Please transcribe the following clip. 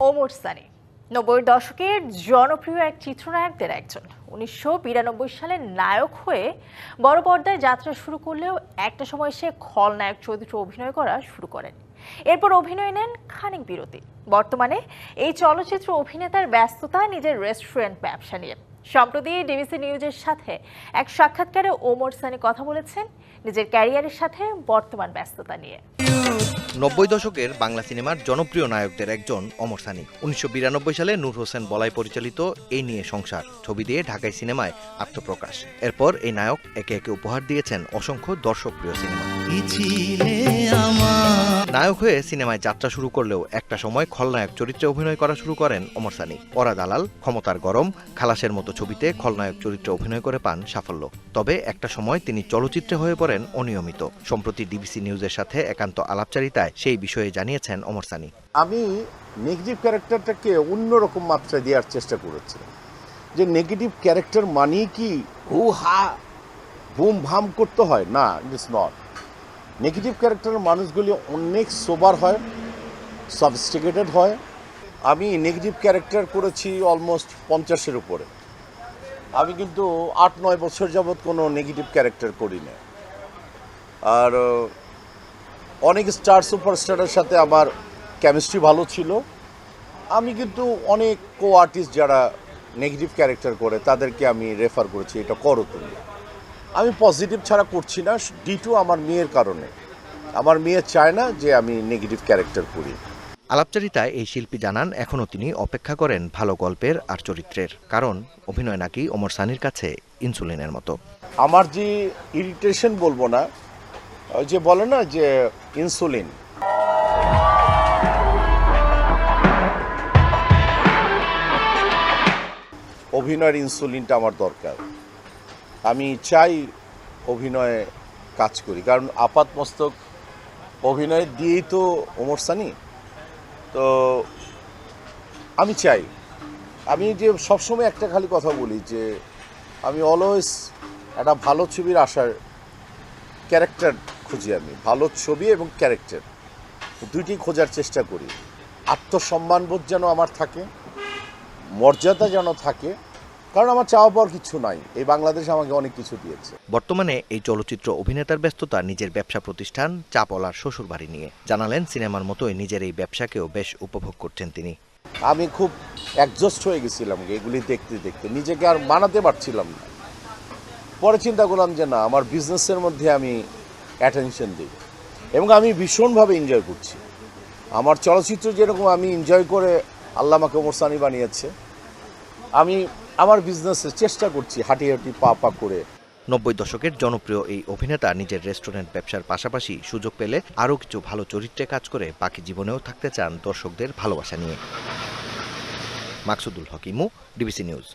ওমর সানি ৯০-এর দশকের জনপ্রিয় এক চিত্রনায়কদের একজন। ১৯৯২ সালে নায়ক হয়ে বড় পর্দায় যাত্রা শুরু করলেও একটা সময় সে খলনায়ক চরিত্রে অভিনয় করা শুরু করেন। এরপর অভিনয় নেন খানিক বিরতি। বর্তমানে এই চলচ্চিত্র অভিনেতার ব্যস্ততা নিজের রেস্টুরেন্ট ব্যবসা নিয়ে। সম্প্রতি ডিবিসি নিউজের সাথে এক সাক্ষাৎকারে ওমর সানি কথা বলেছেন নিজের ক্যারিয়ারের সাথে বর্তমান ব্যস্ততা নিয়ে। ৯০ দশকের বাংলা সিনেমার জনপ্রিয় নায়কদের একজন ওমর সানি। ১৯৯২ সালে নূর হোসেন বলাই পরিচালিত এই নিয়ে সংসার ছবি দিয়ে ঢাকাই সিনেমায় আত্মপ্রকাশ। এরপর এই নায়ক একে একে উপহার দিয়েছেন অসংখ্য দর্শকপ্রিয় সিনেমা। নায়ক হয়ে সিনেমায় যাত্রা শুরু করলেও একটা সময় খলনায়ক চরিত্রে অভিনয় করা শুরু করেন ওমর সানি। ওরা দালাল, ক্ষমতার গরম, খালাসের মতো ছবিতে খলনায়ক চরিত্রে অভিনয় করে পান সাফল্য। তবে একটা সময় তিনি চলচ্চিত্রে হয়ে পড়েন অনিয়মিত। সম্প্রতি ডিবিসি নিউজের সাথে একান্ত আলাপচারিতায় সেই বিষয়ে জানিয়েছেন ওমর সানি। আমি নেগেটিভ ক্যারেক্টারটাকে অন্যরকম মাত্রায় দেওয়ার চেষ্টা করেছি, যে নেগেটিভ ক্যারেক্টার মানেই কি হু হা বুম ভাম করতে হয়, না, ইটস নট। নেগেটিভ ক্যারেক্টারের মানুষগুলি অনেক সোবার হয়, সফিস্টিকেটেড হয়। আমি নেগেটিভ ক্যারেক্টার করেছি অলমোস্ট 50-এর উপরে। আমি কিন্তু 8-9 বছর যাবৎ কোনো নেগেটিভ ক্যারেক্টার করি না। আর অনেক সুপারস্টারের সাথে আমার কেমিস্ট্রি ভালো ছিল। আমি কিন্তু অনেক আর্টিস্ট যারা নেগেটিভ ক্যারেক্টার করে তাদেরকে আমি রেফার করেছি, এটা করো তুমি। আমি পজিটিভ ছাড়া করছি না, ডিটু আমার মেয়ের কারণে। আমার মেয়ে চায় না যে আমি নেগেটিভ ক্যারেক্টার করি। আলাপচারিতায় এই শিল্পী জানান এখনও তিনি অপেক্ষা করেন ভালো গল্পের আর চরিত্রের, কারণ অভিনয় নাকি ওমর সানির কাছে ইনসুলিনের মতো। আমার যে ইরিটেশন বলবো না, যে বলে না যে ইনসুলিন, অভিনয়ের ইনসুলিনটা আমার দরকার। আমি চাই অভিনয়ে কাজ করি, কারণ আপাতমস্তক অভিনয় দিয়েই তো ওমর সানি। তো আমি চাই, আমি যে সবসময় একটা খালি কথা বলি যে আমি অলওয়েজ একটা ভালো ছবির আশার ক্যারেক্টার খুঁজি। আমি ভালো ছবি এবং ক্যারেক্টার দুইটি খোঁজার চেষ্টা করি। আত্মসম্মানবোধ যেন আমার থাকে, মর্যাদা যেন থাকে, কারণ আমার চাওয়া পাওয়ার কিছু নাই। এই বাংলাদেশ আমাকে অনেক কিছু দিয়েছে। বর্তমানে এই চলচ্চিত্র অভিনেতার ব্যস্ততা নিজের ব্যবসা প্রতিষ্ঠান চাপলার শ্বশুরবাড়ি নিয়ে। জানালেন সিনেমার মতোই নিজের এই ব্যবসাকেও বেশ উপভোগ করছেন তিনি। আমি খুব অ্যাডজাস্ট হয়ে গেছিলাম এগুলি দেখতে দেখতে, নিজেকে আর মানাতে পারছিলাম না। পরে চিন্তা করলাম যে না, আমার বিজনেসের মধ্যে আমি অ্যাটেনশন দিই এবং আমি ভীষণভাবে এনজয় করছি। আমার চলচ্চিত্র যেরকম আমি এনজয় করে আল্লাহ আমাকে ওমর সানি বানিয়েছে, আমি আমার বিজনেসে চেষ্টা করছি হাঁটি হাঁটি পা পা করে। ৯০ দশকের জনপ্রিয় এই অভিনেতা নিজের রেস্টুরেন্ট ব্যবসার পাশাপাশি সুযোগ পেলে আরও কিছু ভালো চরিত্রে কাজ করে বাকি জীবনেও থাকতে চান দর্শকদের ভালোবাসা নিয়ে। মাকসুদুল হক ইমু, ডিবিসি নিউজ।